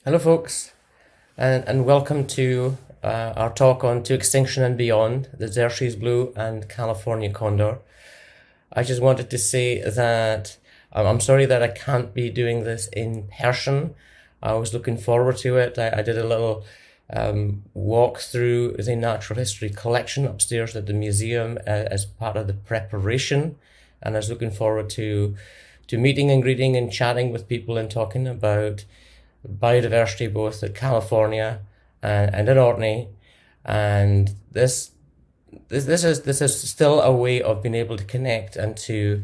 Hello, folks, and welcome to our talk on To Extinction and Beyond, the Xerces Blue and California Condor. I just wanted to say that I'm sorry that I can't be doing this in person. I was looking forward to it. I did a little walk through the natural history collection upstairs at the museum as part of the preparation, and I was looking forward to meeting and greeting and chatting with people and talking about biodiversity both at California and in Orkney, and this is still a way of being able to connect and to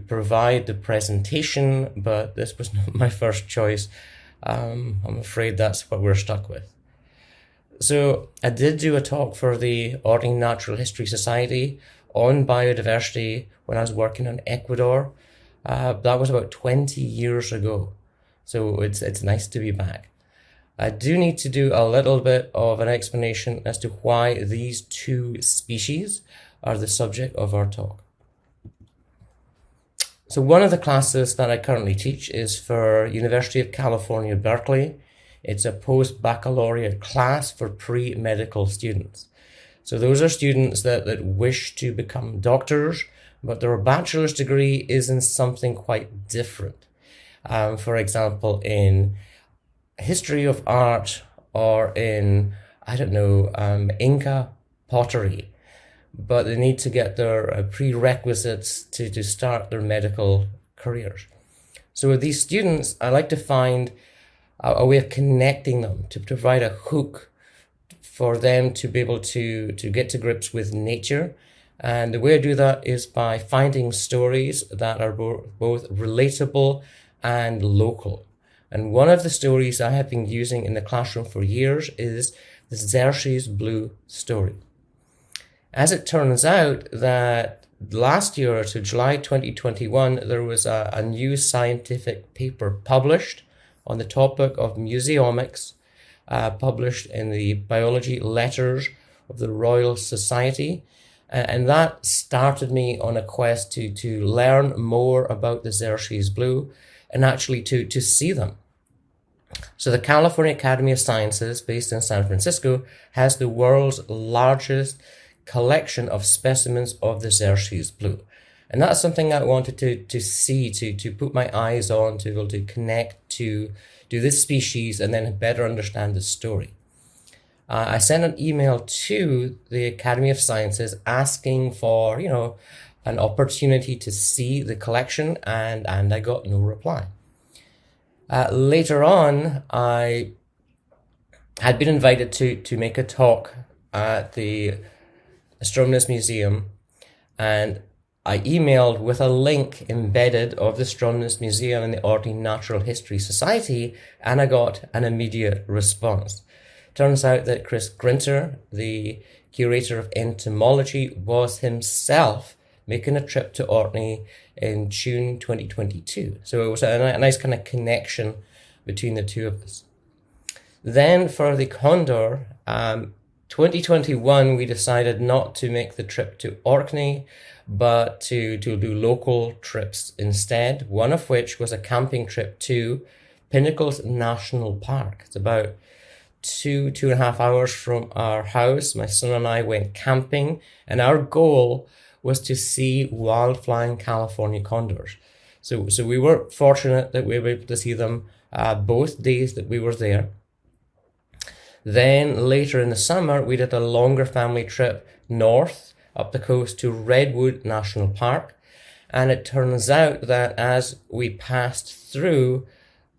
provide the presentation, but this was not my first choice. I'm afraid that's what we're stuck with. So I did do a talk for the Orkney Natural History Society on biodiversity when I was working in Ecuador. That was about 20 years ago. So it's nice to be back. I do need to do a little bit of an explanation as to why these two species are the subject of our talk. So one of the classes that I currently teach is for University of California, Berkeley. It's a post-baccalaureate class for pre-medical students. So those are students that wish to become doctors, but their bachelor's degree is in something quite different. For example, in history of art or in, Inca pottery, but they need to get their prerequisites to start their medical careers. So with these students, I like to find a way of connecting them, to provide a hook for them to be able to get to grips with nature. And the way I do that is by finding stories that are both relatable and local. And one of the stories I have been using in the classroom for years is the Xerces Blue story. As it turns out that last year, so July 2021, there was a new scientific paper published on the topic of museomics, published in the Biology Letters of the Royal Society. And that started me on a quest to learn more about the Xerces Blue and actually to see them. So the California Academy of Sciences, based in San Francisco, has the world's largest collection of specimens of the Xerces Blue. And that's something I wanted to see, to put my eyes on, to be able to connect to this species and then better understand the story. I sent an email to the Academy of Sciences asking for, an opportunity to see the collection, and I got no reply. Later on, I had been invited to make a talk at the Astronomers Museum, and I emailed with a link embedded of the Astronomers Museum and the Orkney Natural History Society, and I got an immediate response. Turns out that Chris Grinter, the curator of entomology, was himself making a trip to Orkney in June 2022. So it was a nice kind of connection between the two of us. Then for the Condor, 2021, we decided not to make the trip to Orkney, but to do local trips instead, one of which was a camping trip to Pinnacles National Park. It's about 2.5 hours from our house. My son and I went camping, and our goal was to see wild flying California condors. So we were fortunate that we were able to see them both days that we were there. Then later in the summer, we did a longer family trip north up the coast to Redwood National Park. And it turns out that as we passed through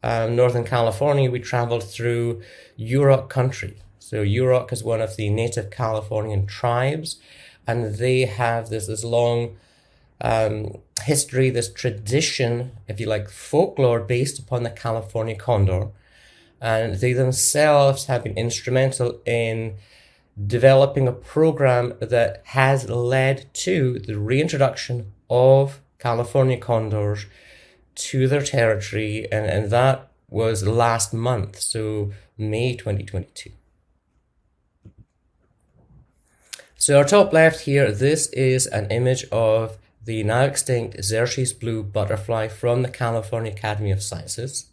Northern California, we traveled through Yurok country. So Yurok is one of the native Californian tribes, and they have this long history, this tradition, if you like, folklore based upon the California Condor. And they themselves have been instrumental in developing a program that has led to the reintroduction of California condors to their territory, and that was last month, so May 2022. So our top left here, this is an image of the now extinct Xerces Blue butterfly from the California Academy of Sciences.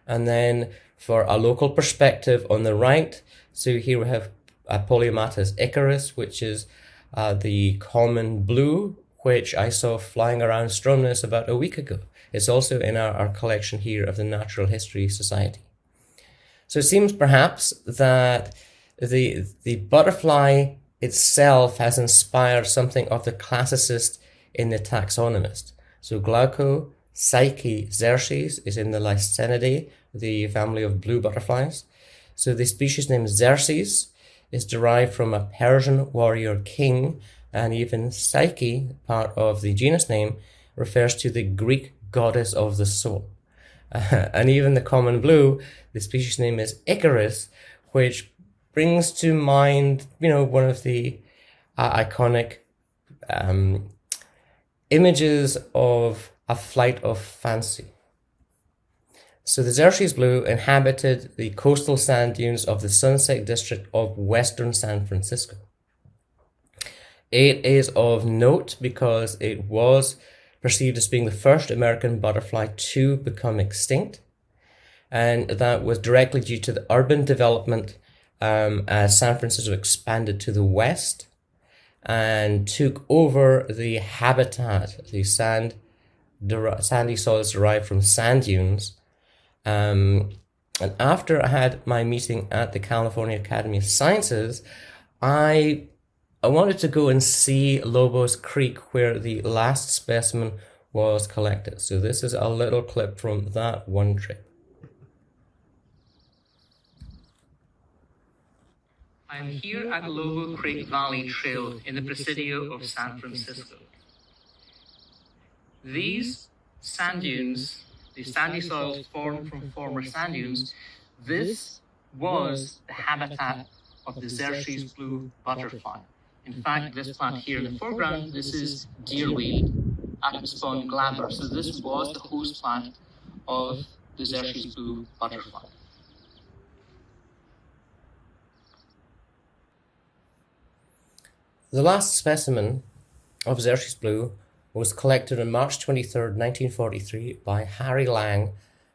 And then for a local perspective on the right, so here we have Polymatus icarus, which is the common blue, which I saw flying around Stromness about a week ago. It's also in our collection here of the Natural History Society. So it seems perhaps that the butterfly itself has inspired something of the classicist in the taxonomist. So Glauco, Psyche, Xerces is in the Lycaenidae, the family of blue butterflies. So the species name Xerces is derived from a Persian warrior king, and even Psyche, part of the genus name, refers to the Greek goddess of the soul. And even the common blue, the species name is Icarus, which brings to mind, one of the iconic images of a flight of fancy. So the Xerces Blue inhabited the coastal sand dunes of the Sunset District of western San Francisco. It is of note because it was perceived as being the first American butterfly to become extinct, and that was directly due to the urban development as San Francisco expanded to the west and took over the habitat, the sandy soils derived from sand dunes. And after I had my meeting at the California Academy of Sciences, I wanted to go and see Lobos Creek, where the last specimen was collected. So this is a little clip from that one trip. I'm here at Lobo Creek Valley Trail in the Presidio of San Francisco. These sand dunes, the sandy soils formed from former sand dunes, this was the habitat of the Xerces Blue butterfly. In fact, this plant here in the foreground, this is deerweed, Acaspon glaber. So this was the host plant of the Xerces Blue butterfly. The last specimen of Xerces Blue was collected on March 23rd, 1943 by Harry Lang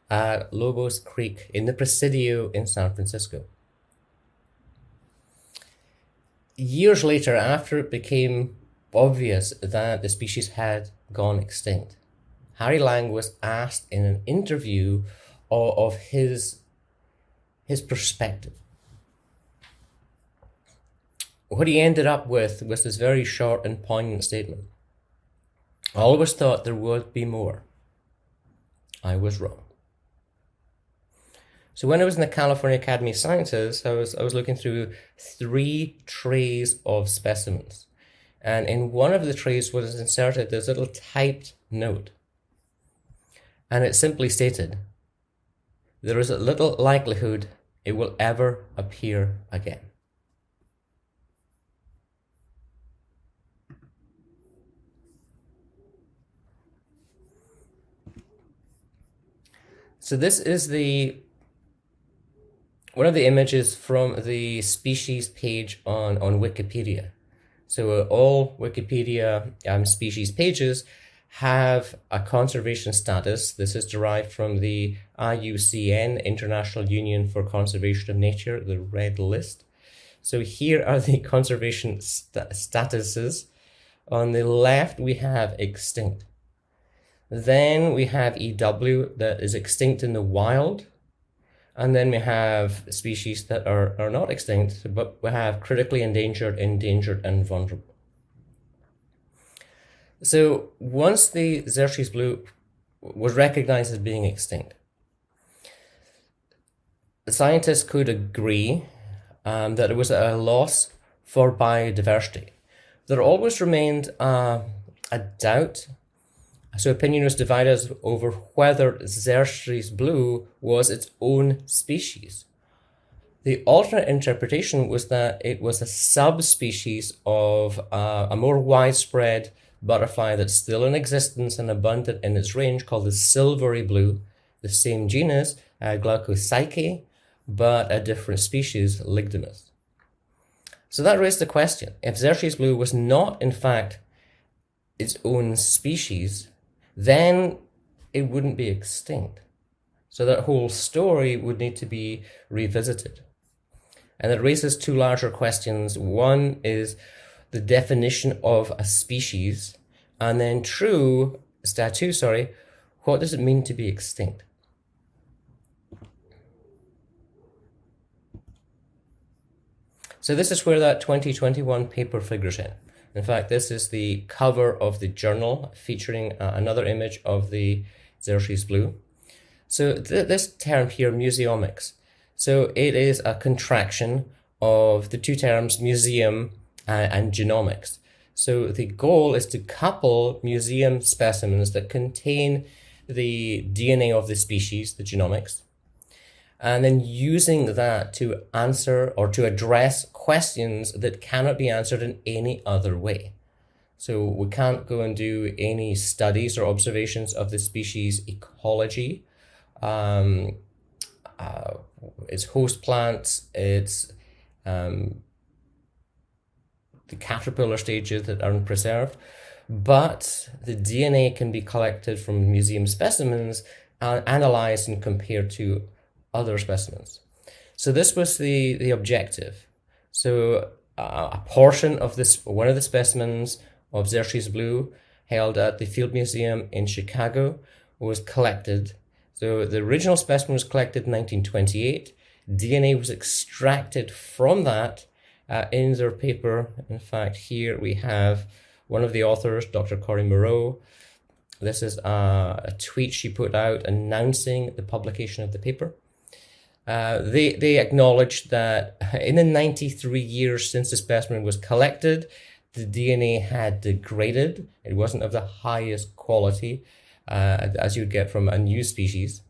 at Lobos Creek in the Presidio in San Francisco. Years later, after it became obvious that the species had gone extinct, Harry Lang was asked in an interview of his perspective. What he ended up with was this very short and poignant statement. I always thought there would be more. I was wrong. So when I was in the California Academy of Sciences, I was looking through 3 trays of specimens. And in one of the trays was inserted this little typed note. And it simply stated, there is a little likelihood it will ever appear again. So this is one of the images from the species page on Wikipedia. So all Wikipedia species pages have a conservation status. This is derived from the IUCN, International Union for Conservation of Nature, the red list. So here are the conservation statuses. On the left, we have extinct. Then we have EW, that is extinct in the wild. And then we have species that are not extinct, but we have critically endangered, and vulnerable. So once the Xerces Blue was recognized as being extinct, the scientists could agree that it was a loss for biodiversity. There always remained a doubt. So opinion was divided over whether Xerces Blue was its own species. The alternate interpretation was that it was a subspecies of a more widespread butterfly that's still in existence and abundant in its range called the silvery blue, the same genus, Glaucopsyche, but a different species, Ligdamus. So that raised the question, if Xerces Blue was not in fact its own species, then it wouldn't be extinct. So that whole story would need to be revisited. And it raises two larger questions. One is the definition of a species, and then what does it mean to be extinct? So this is where that 2021 paper figures in. In fact, this is the cover of the journal featuring another image of the Xerces Blue. So this term here, museomics. So it is a contraction of the two terms museum and genomics. So the goal is to couple museum specimens that contain the DNA of the species, the genomics, and then using that to answer or to address questions that cannot be answered in any other way. So we can't go and do any studies or observations of the species ecology, its host plants, its the caterpillar stages that aren't preserved, but the DNA can be collected from museum specimens and analyzed and compared to other specimens. So this was the objective. So a portion of one of the specimens of Xerces Blue held at the Field Museum in Chicago was collected. So the original specimen was collected in 1928. DNA was extracted from that in their paper. In fact, here we have one of the authors, Dr. Corey Moreau. This is a tweet she put out announcing the publication of the paper. They acknowledged that in the 93 years since the specimen was collected, the DNA had degraded. It wasn't of the highest quality as you'd get from a new species.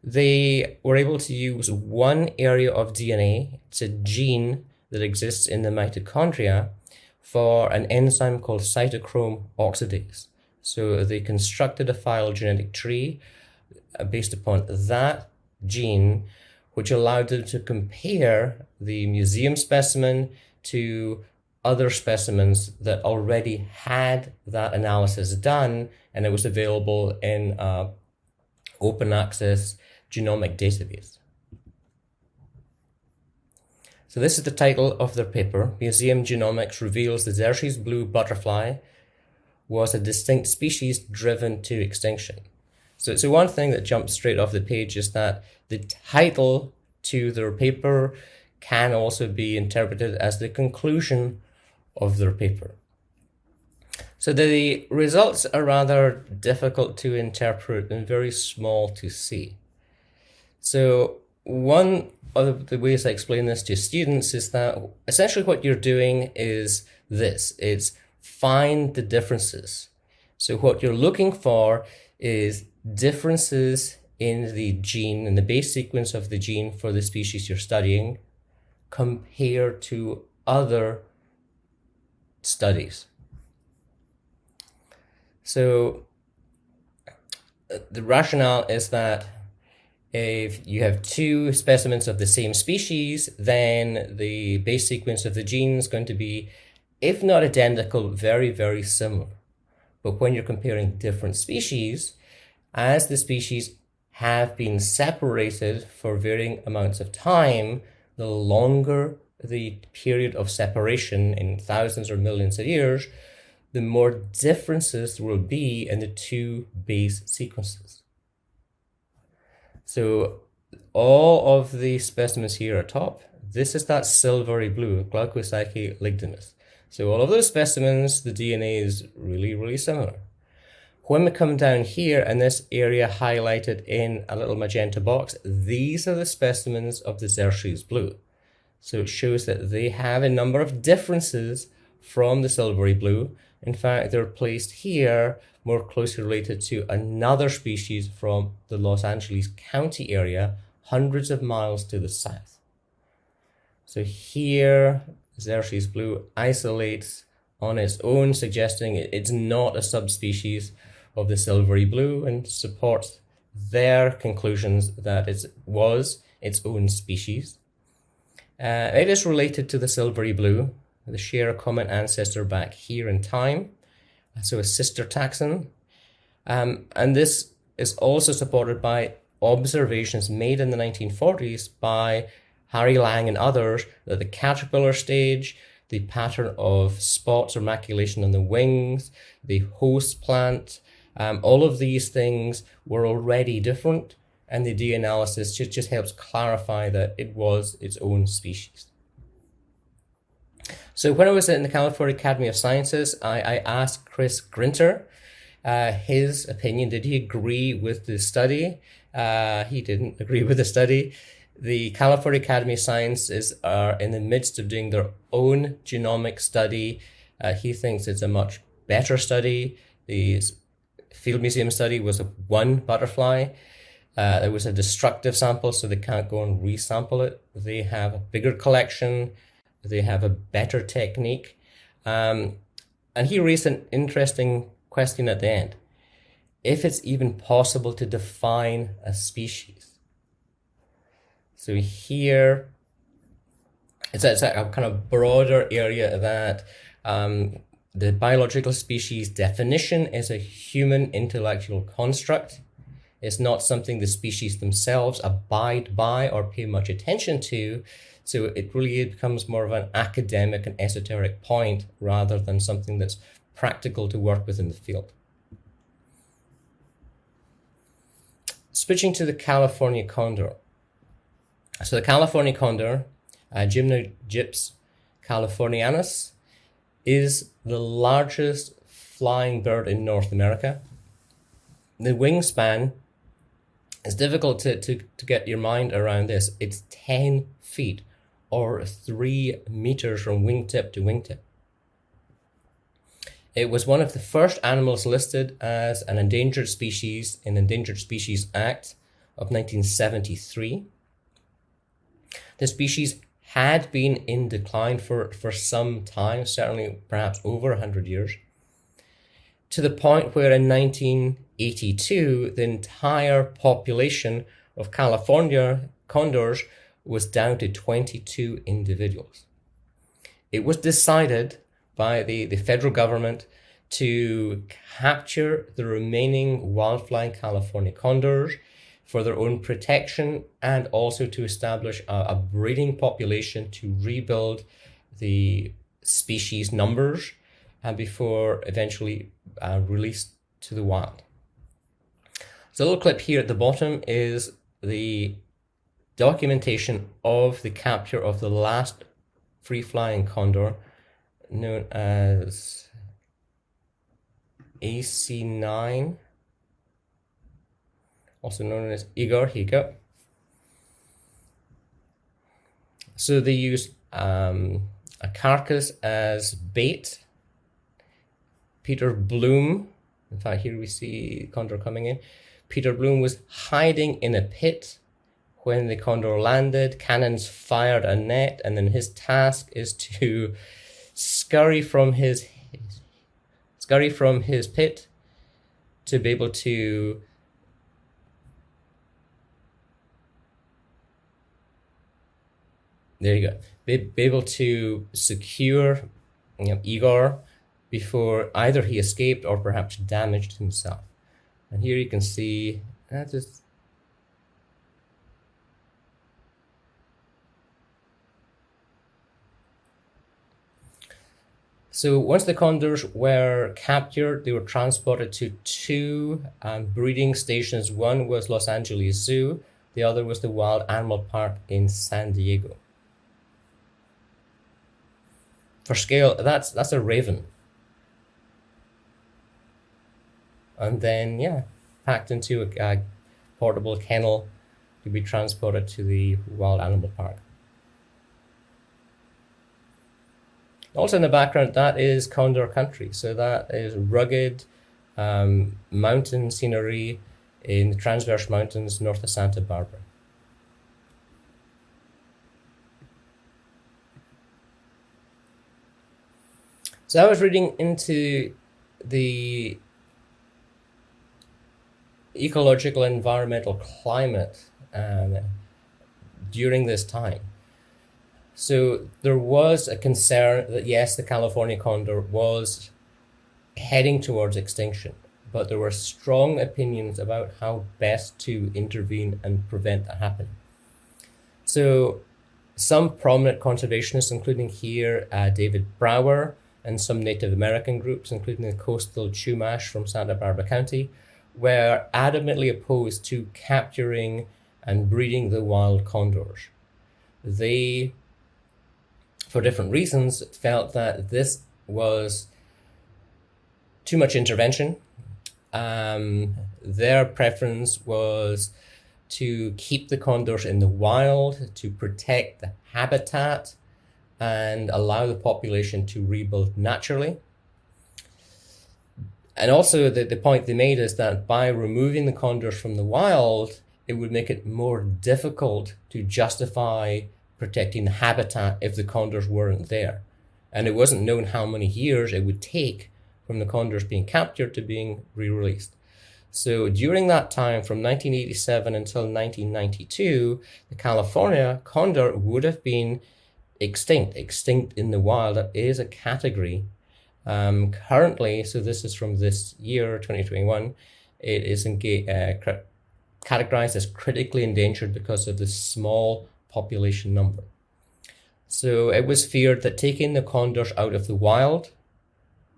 They were able to use one area of DNA, it's a gene that exists in the mitochondria, for an enzyme called cytochrome oxidase. So they constructed a phylogenetic tree based upon that gene, which allowed them to compare the museum specimen to other specimens that already had that analysis done, and it was available in an open access genomic database. So this is the title of their paper. Museum Genomics reveals the Xerces Blue butterfly was a distinct species driven to extinction. So one thing that jumps straight off the page is that the title to their paper can also be interpreted as the conclusion of their paper. So the results are rather difficult to interpret and very small to see. So one of the ways I explain this to students is that essentially what you're doing is this. It's find the differences. So what you're looking for is differences in the gene, in the base sequence of the gene for the species you're studying, compared to other studies. So the rationale is that if you have two specimens of the same species, then the base sequence of the gene is going to be, if not identical, very, very similar. But when you're comparing different species, as the species have been separated for varying amounts of time, the longer the period of separation in thousands or millions of years, the more differences there will be in the two base sequences. So all of the specimens here are top. This is that silvery blue, Glaucopsyche ligninus. So all of those specimens, the DNA is really, really similar. When we come down here in this area highlighted in a little magenta box, these are the specimens of the Xerces Blue. So it shows that they have a number of differences from the silvery blue. In fact, they're placed here more closely related to another species from the Los Angeles County area, hundreds of miles to the south. So here, Xerces Blue isolates on its own, suggesting it's not a subspecies of the silvery blue, and supports their conclusions that it was its own species. It is related to the silvery blue. They share a common ancestor back here in time, so a sister taxon. And this is also supported by observations made in the 1940s by Harry Lang and others that the caterpillar stage, the pattern of spots or maculation on the wings, the host plant, all of these things were already different, and the DNA analysis just helps clarify that it was its own species. So when I was in the California Academy of Sciences, I asked Chris Grinter his opinion. Did he agree with the study? He didn't agree with the study. The California Academy of Sciences are in the midst of doing their own genomic study. He thinks it's a much better study. The Field Museum study was one butterfly. There was a destructive sample, so they can't go and resample it. They have a bigger collection. They have a better technique. And he raised an interesting question at the end. If it's even possible to define a species. So here, it's a kind of broader area that the biological species definition is a human intellectual construct. It's not something the species themselves abide by or pay much attention to. So it really becomes more of an academic and esoteric point rather than something that's practical to work with in the field. Switching to the California Condor. So the California Condor, Gymnogyps californianus, is the largest flying bird in North America. The wingspan is difficult to get your mind around this. It's 10 feet or 3 meters from wingtip to wingtip. It was one of the first animals listed as an endangered species in the Endangered Species Act of 1973. The species had been in decline for some time, certainly perhaps over 100 years, to the point where in 1982, the entire population of California condors was down to 22 individuals. It was decided by the federal government to capture the remaining wild-flying California condors for their own protection and also to establish a breeding population to rebuild the species numbers before eventually released to the wild. So a little clip here at the bottom is the documentation of the capture of the last free-flying condor known as AC9, also known as Igor. Here you go. So they used a carcass as bait. Peter Bloom, in fact here we see condor coming in. Peter Bloom was hiding in a pit when the condor landed. Cannons fired a net, and then his task is to scurry from his pit to be able to there you go. Be able to secure Igor before either he escaped or perhaps damaged himself. And here you can see just so once the condors were captured, they were transported to two breeding stations. One was Los Angeles Zoo, the other was the Wild Animal Park in San Diego. For scale, that's a raven. And then, packed into a portable kennel to be transported to the Wild Animal Park. Also in the background, that is Condor country. So that is rugged mountain scenery in the Transverse Mountains north of Santa Barbara. So I was reading into the ecological environmental climate during this time. So there was a concern that yes, the California condor was heading towards extinction, but there were strong opinions about how best to intervene and prevent that happening. So some prominent conservationists, including here David Brower, and some Native American groups, including the coastal Chumash from Santa Barbara County, were adamantly opposed to capturing and breeding the wild condors. They, for different reasons, felt that this was too much intervention. Their preference was to keep the condors in the wild, to protect the habitat, and allow the population to rebuild naturally. And also the point they made is that by removing the condors from the wild, it would make it more difficult to justify protecting the habitat if the condors weren't there. And it wasn't known how many years it would take from the condors being captured to being re-released. So during that time, from 1987 until 1992, the California Condor would have been extinct in the wild. That is a category. Currently, so this is from this year, 2021, it is categorized as critically endangered because of the small population number. So it was feared that taking the condors out of the wild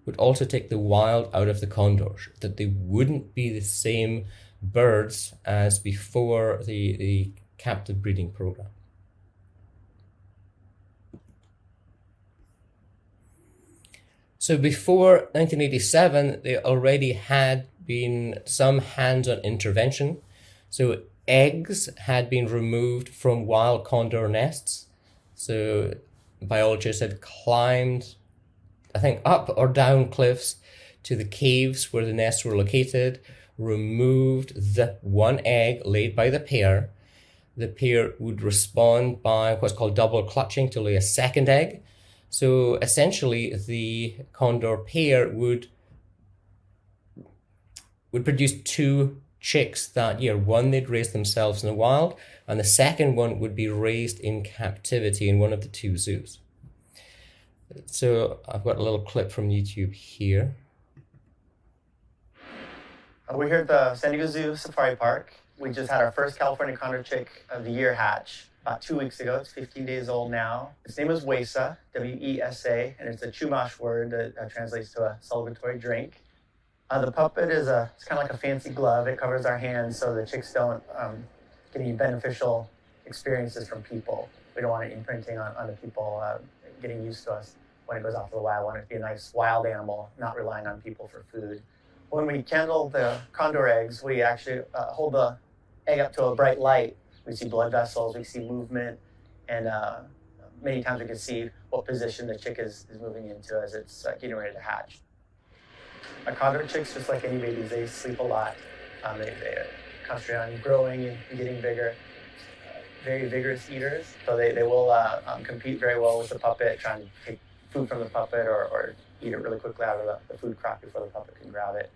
would also take the wild out of the condors, that they wouldn't be the same birds as before the captive breeding program. So before 1987, there already had been some hands-on intervention. So eggs had been removed from wild condor nests. So biologists had climbed, I think, up or down cliffs to the caves where the nests were located, removed the one egg laid by the pair. The pair would respond by what's called double clutching to lay a second egg. So essentially, the condor pair would produce two chicks that year. One they'd raise themselves in the wild, and the second one would be raised in captivity in one of the two zoos. So I've got a little clip from YouTube here. We're here at the San Diego Zoo Safari Park. We just had our first California Condor chick of the year hatch about 2 weeks ago. It's 15 days old now. Its name is Wesa, W-E-S-A, and it's a Chumash word that translates to a celebratory drink. The puppet is it's kind of like a fancy glove. It covers our hands so the chicks don't get any beneficial experiences from people. We don't want it imprinting on the people getting used to us when it goes off to the wild. We want it to be a nice wild animal, not relying on people for food. When we candle the condor eggs, we actually hold the egg up to a bright light. We see blood vessels, we see movement, and many times we can see what position the chick is moving into as it's getting ready to hatch. Condor chicks, just like any babies, they sleep a lot. They concentrate on growing and getting bigger. Very vigorous eaters, so they will compete very well with the puppet, trying to take food from the puppet or eat it really quickly out of the food crop before the puppet can grab it.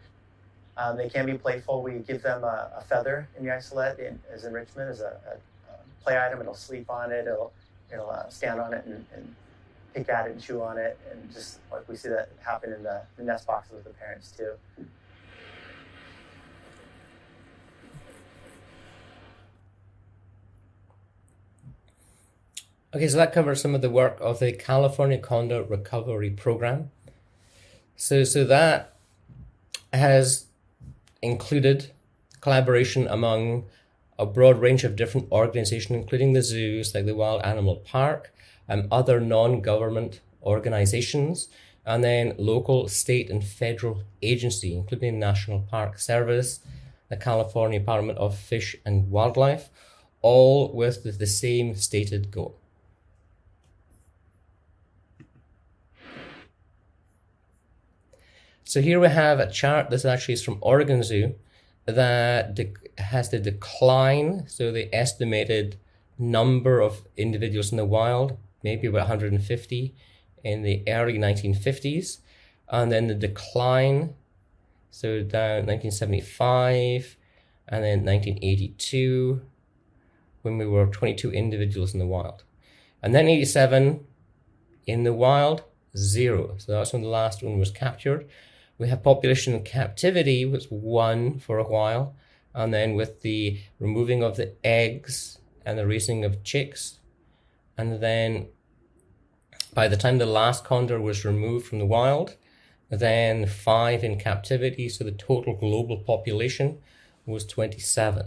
They can be playful. We give them a feather in the isolate as enrichment, as a play item. It'll sleep on it. It'll stand on it and pick at it and chew on it. And just like we see that happen in the nest boxes with the parents too. Okay, so that covers some of the work of the California Condor Recovery Program. So that has included collaboration among a broad range of different organizations, including the zoos, like the Wild Animal Park, other non-government organizations, and then local, state, and federal agencies, including the National Park Service, the California Department of Fish and Wildlife, all with the same stated goal. So here we have a chart. This actually is from Oregon Zoo that has the decline. So the estimated number of individuals in the wild, maybe about 150 in the early 1950s. And then the decline, so down 1975 and then 1982 when we were 22 individuals in the wild. And then 87 in the wild, 0. So that's when the last one was captured. We have population in captivity was 1 for a while, and then with the removing of the eggs and the raising of chicks, and then by the time the last condor was removed from the wild, then 5 in captivity, so the total global population was 27.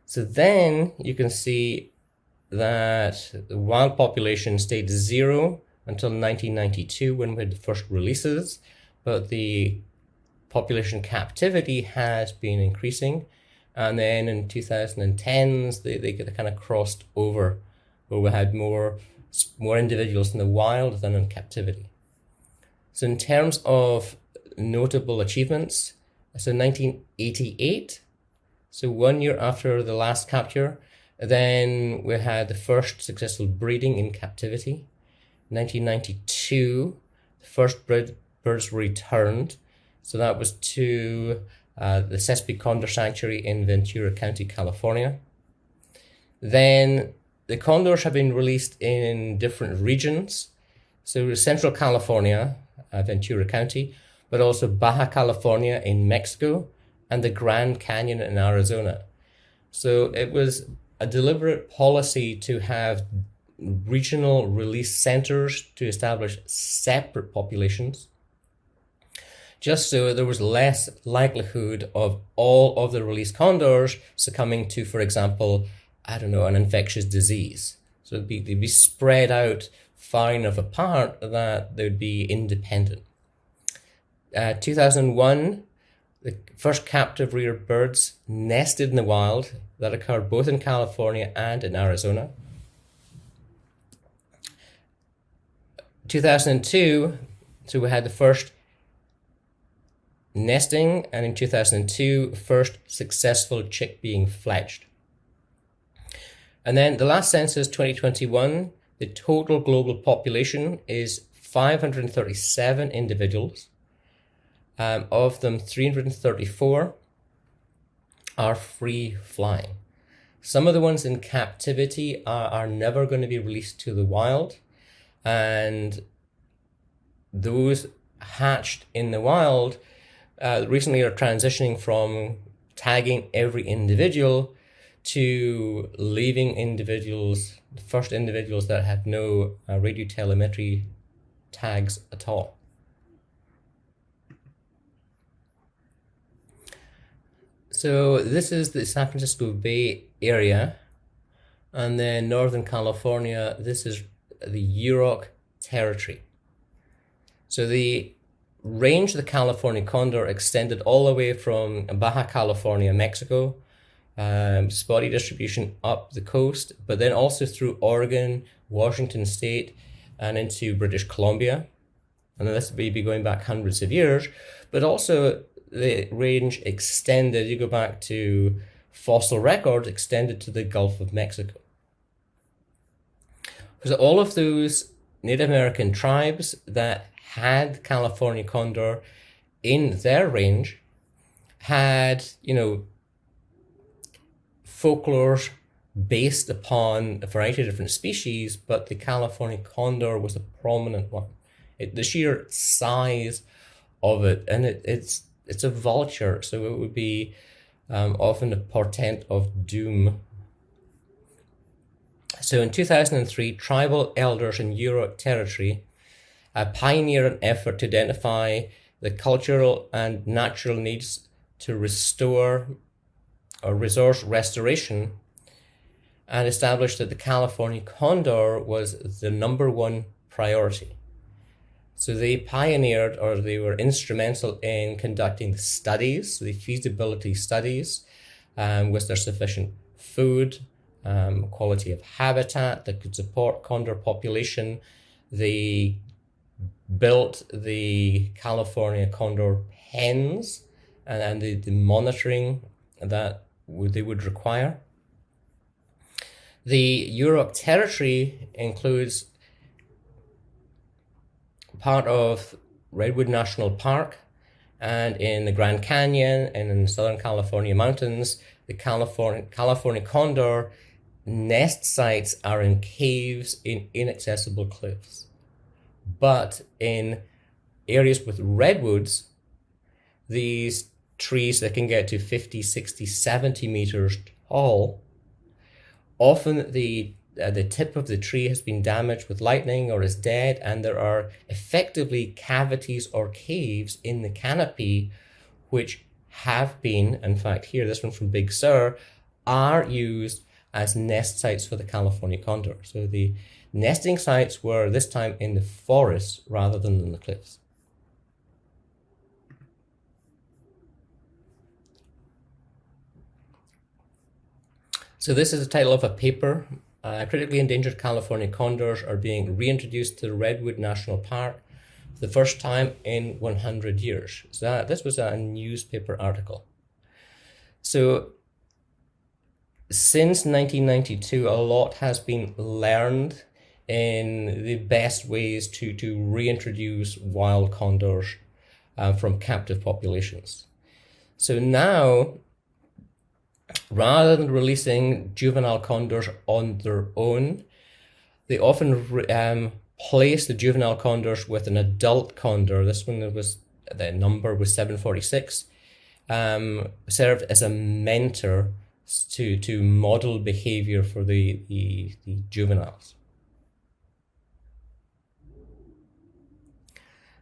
So then you can see that the wild population stayed 0 until 1992 when we had the first releases, but the population captivity has been increasing, and then in 2010s they kind of crossed over, where we had more individuals in the wild than in captivity. So in terms of notable achievements, so 1988, so 1 year after the last capture, then we had the first successful breeding in captivity. 1992, the first birds were returned. So that was to the Xerces Blue Condor Sanctuary in Ventura County, California. Then the condors have been released in different regions. So Central California, Ventura County, but also Baja California in Mexico and the Grand Canyon in Arizona. So it was a deliberate policy to have regional release centers to establish separate populations, just so there was less likelihood of all of the released condors succumbing to, for example, an infectious disease. So they'd be spread out far enough apart that they would be independent. 2001, the first captive reared birds nested in the wild. That occurred both in California and in Arizona. 2002, so we had the first nesting, and in 2002, first successful chick being fledged. And then the last census, 2021, the total global population is 537 individuals. Of them, 334 are free flying. Some of the ones in captivity are never going to be released to the wild, and those hatched in the wild recently are transitioning from tagging every individual to leaving individuals, the first individuals that have no radiotelemetry tags at all. So this is the San Francisco Bay Area, and then Northern California, this is the Yurok territory. So the range of the California Condor extended all the way from Baja California, Mexico, spotty distribution up the coast, but then also through Oregon, Washington State, and into British Columbia. And this may be going back hundreds of years, but also the range extended, you go back to fossil records, extended to the Gulf of Mexico. So all of those Native American tribes that had California condor in their range had, folklore based upon a variety of different species, but the California condor was a prominent one. The sheer size of it, and it's a vulture, so it would be often a portent of doom. So in 2003, tribal elders in Yurok territory pioneered an effort to identify the cultural and natural needs to restore or resource restoration, and established that the California condor was the #1 priority. So they pioneered, or they were instrumental in conducting the studies, the feasibility studies. Was there sufficient food, quality of habitat that could support condor population? They built the California condor pens and the monitoring that they would require. The Yurok territory includes part of Redwood National Park, and in the Grand Canyon and in the Southern California mountains, the California condor nest sites are in caves in inaccessible cliffs. But in areas with redwoods, these trees that can get to 50, 60, 70 meters tall, often the tip of the tree has been damaged with lightning or is dead, and there are effectively cavities or caves in the canopy which have been, in fact here, this one from Big Sur, are used as nest sites for the California condor. So the nesting sites were this time in the forests rather than in the cliffs. So this is the title of a paper. Critically endangered California condors are being reintroduced to the Redwood National Park for the first time in 100 years. So this was a newspaper article. So since 1992, a lot has been learned in the best ways to reintroduce wild condors from captive populations. So now, rather than releasing juvenile condors on their own, they often place the juvenile condors with an adult condor. This one the number was 746, served as a mentor to model behavior for the juveniles.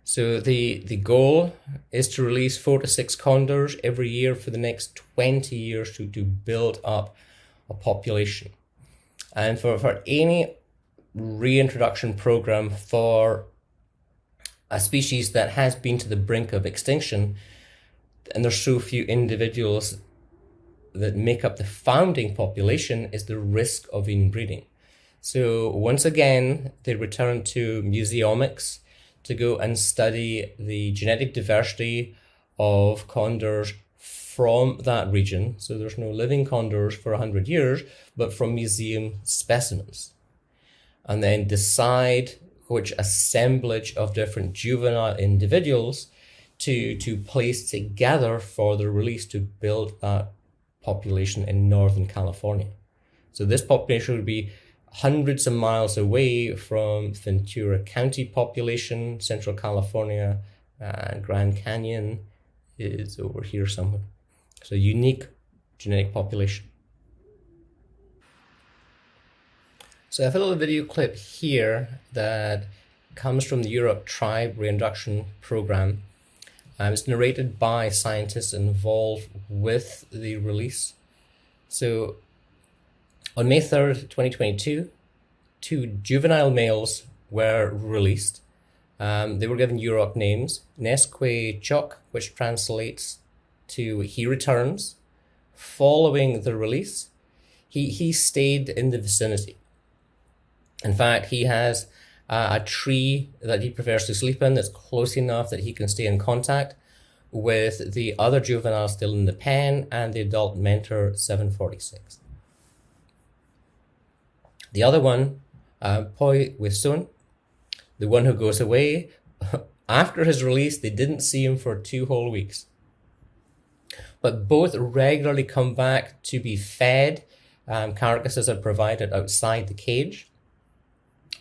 So the goal is to release 4 to 6 condors every year for the next 20 years to build up a population. And for any reintroduction program for a species that has been to the brink of extinction, and there's so few individuals that make up the founding population, is the risk of inbreeding. So once again, they return to museomics to go and study the genetic diversity of condors from that region. So there's no living condors for 100 years, but from museum specimens. And then decide which assemblage of different juvenile individuals to place together for the release to build that population in Northern California. So this population would be hundreds of miles away from Ventura County population, Central California, Grand Canyon is over here somewhere. So unique genetic population. So I have a little video clip here that comes from the Yurok tribe reintroduction program. It's narrated by scientists involved with the release. So on May 3rd, 2022, 2 juvenile males were released. They were given Yurok names, Nesque Chok, which translates to he returns. Following the release, he stayed in the vicinity. In fact, he has a tree that he prefers to sleep in that's close enough that he can stay in contact with the other juveniles still in the pen and the adult mentor 746. The other one, Poi Wisun, the one who goes away, after his release, they didn't see him for 2 whole weeks. But both regularly come back to be fed. Carcasses are provided outside the cage.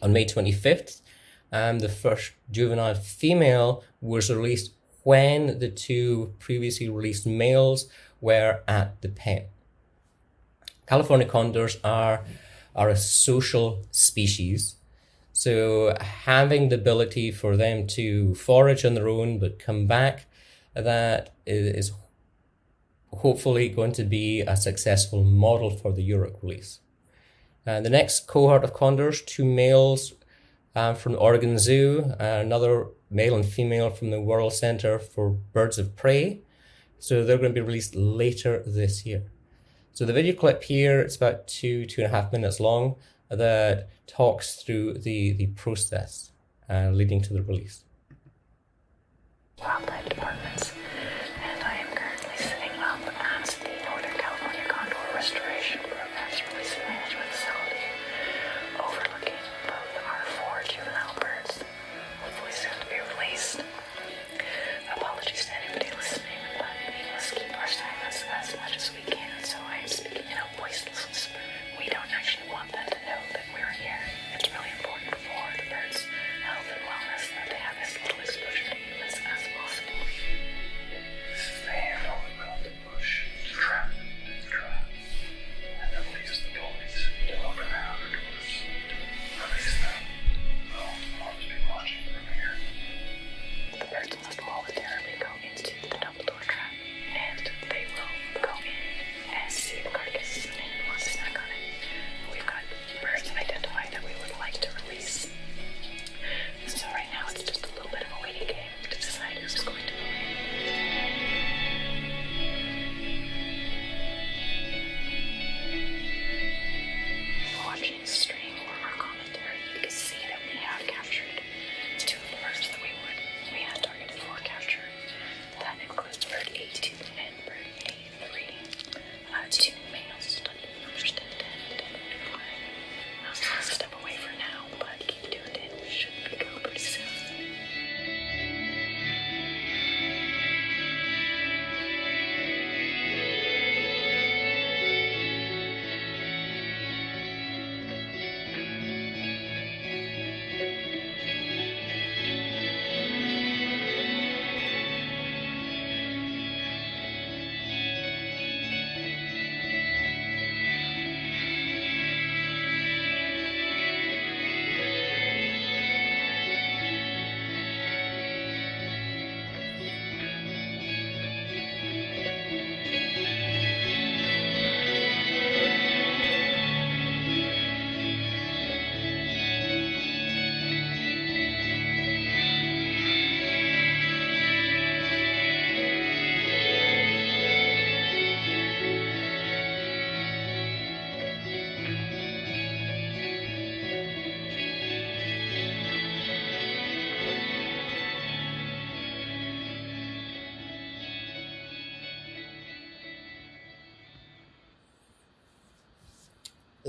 On May 25th, the first juvenile female was released when the 2 previously released males were at the pen. California condors are a social species. So having the ability for them to forage on their own but come back, that is hopefully going to be a successful model for the Yurok release. The next cohort of condors, 2 males from the Oregon Zoo, another male and female from the World Center for Birds of Prey. So they're going to be released later this year. So the video clip here, it's about 2.5 minutes long, that talks through the process leading to the release. Wildlife departments, and I am currently sitting up at the Northern California Condor Restoration Program's Release Management Facility, overlooking both our 4 juvenile birds, hopefully soon to be released. Apologies to anybody listening, but we must keep our silence as much as we can, so I'm speaking in a voiceless whisper. We don't actually want them to know that we're here. It's really important for the birds' health and wellness that they have as little exposure to humans as possible.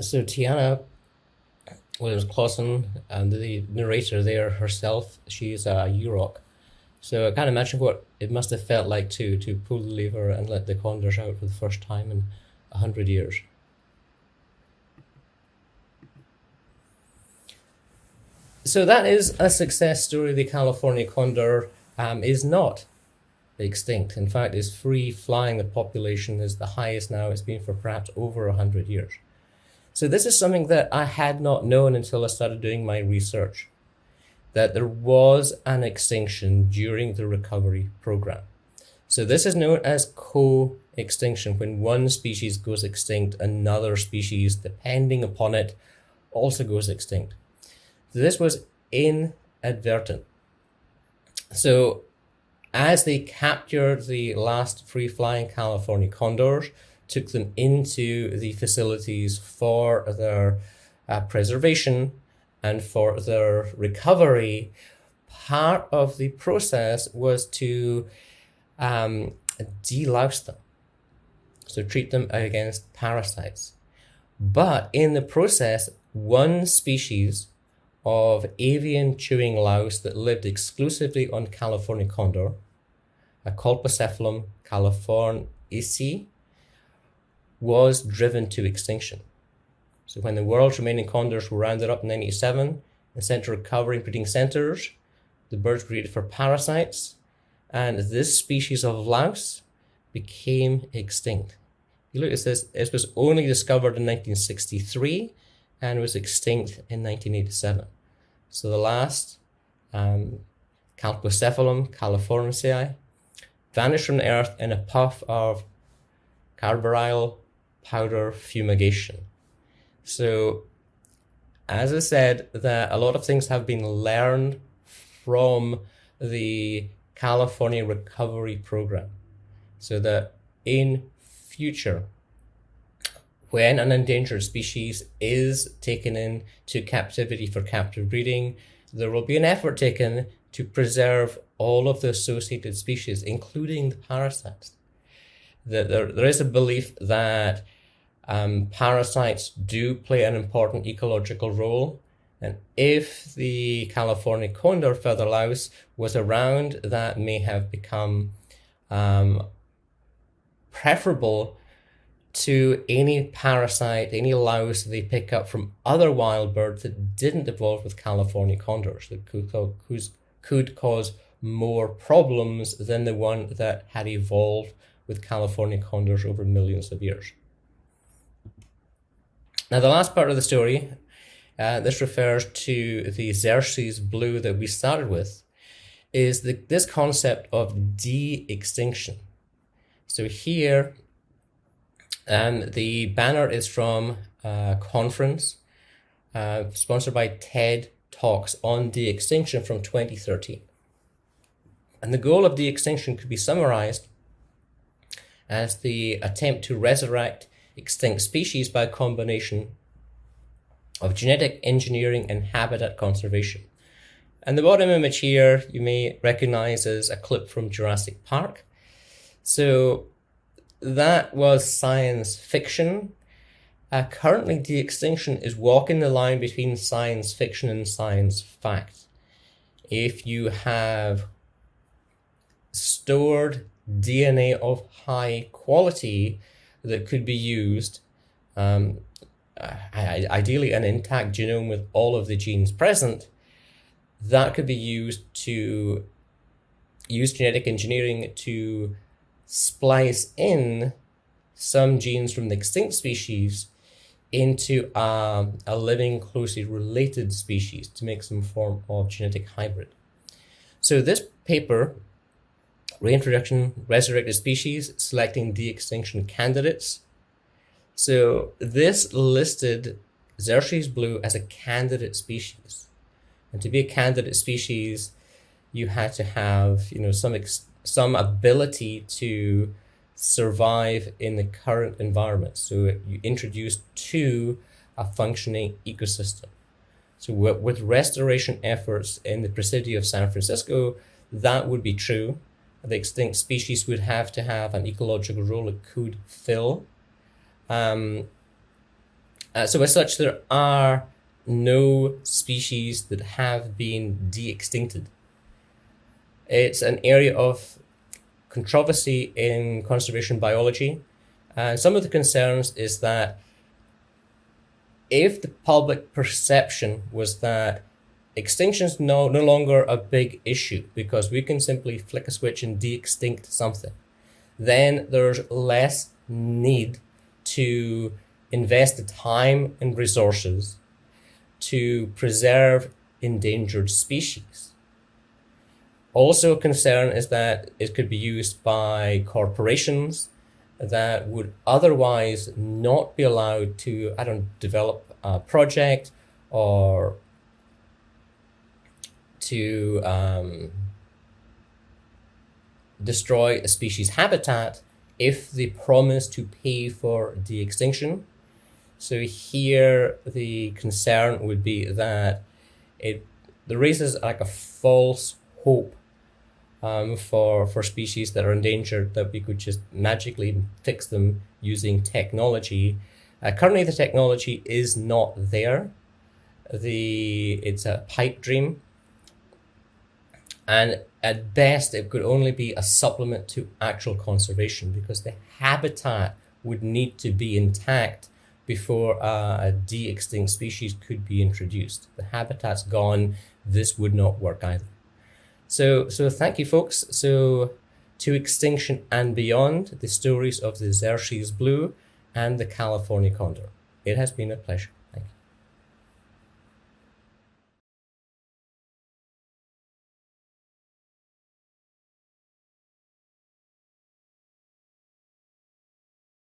So Tiana Williams-Clausen, and the narrator there herself, she's a Yurok. So I can't imagine what it must have felt like to pull the lever and let the condors out for the first time in 100 years. So that is a success story. The California condor is not extinct. In fact, it's free flying. The population is the highest now it's been for perhaps over 100 years. So this is something that I had not known until I started doing my research, that there was an extinction during the recovery program. So this is known as co-extinction. When one species goes extinct, another species, depending upon it, also goes extinct. This was inadvertent. So as they captured the last free-flying California condors, took them into the facilities for their preservation and for their recovery, part of the process was to delouse them, so treat them against parasites. But in the process, one species of avian chewing louse that lived exclusively on California condor, a Colpocephalum californici, was driven to extinction. So when the world's remaining condors were rounded up in 1987 and sent to recovery and breeding centers, the birds were treated for parasites, and this species of louse became extinct. You look at this, it was only discovered in 1963 and was extinct in 1987. So the last Colpocephalum californici vanished from the earth in a puff of carbaryl powder fumigation. So, as I said, that a lot of things have been learned from the California recovery program, so that in future, when an endangered species is taken into captivity for captive breeding, there will be an effort taken to preserve all of the associated species, including the parasites. There is a belief that parasites do play an important ecological role, and if the California condor feather louse was around, that may have become preferable to any parasite, any louse they pick up from other wild birds that didn't evolve with California condors, that could cause more problems than the one that had evolved with California condors over millions of years. Now, the last part of the story, this refers to the Xerces Blue that we started with, is this concept of de-extinction. So here, the banner is from a conference sponsored by TED Talks on de-extinction from 2013. And the goal of de-extinction could be summarized as the attempt to resurrect extinct species by a combination of genetic engineering and habitat conservation. And the bottom image here you may recognize as a clip from Jurassic Park. So that was science fiction. Currently, de-extinction is walking the line between science fiction and science fact. If you have stored DNA of high quality that could be used, ideally an intact genome with all of the genes present, that could be used to use genetic engineering to splice in some genes from the extinct species into a living, closely related species to make some form of genetic hybrid. So this paper, Reintroduction Resurrected Species, Selecting De-Extinction Candidates. So this listed Xerces Blue as a candidate species. And to be a candidate species, you had to have, some ability to survive in the current environment. So you introduced to a functioning ecosystem. So with restoration efforts in the Presidio of San Francisco, that would be true. The extinct species would have to have an ecological role it could fill. So as such, there are no species that have been de-extincted. It's an area of controversy in conservation biology. And some of the concerns is that if the public perception was that extinction is no longer a big issue because we can simply flick a switch and de-extinct something, then there's less need to invest the time and resources to preserve endangered species. Also, a concern is that it could be used by corporations that would otherwise not be allowed to, develop a project or to destroy a species habitat if they promise to pay for de-extinction. So here the concern would be that it raises like a false hope for species that are endangered, that we could just magically fix them using technology. Currently the technology is not there. It's a pipe dream. And at best, it could only be a supplement to actual conservation because the habitat would need to be intact before a de-extinct species could be introduced. The habitat's gone, this would not work either. So thank you, folks. So to Extinction and Beyond, the stories of the Xerces Blue and the California Condor. It has been a pleasure.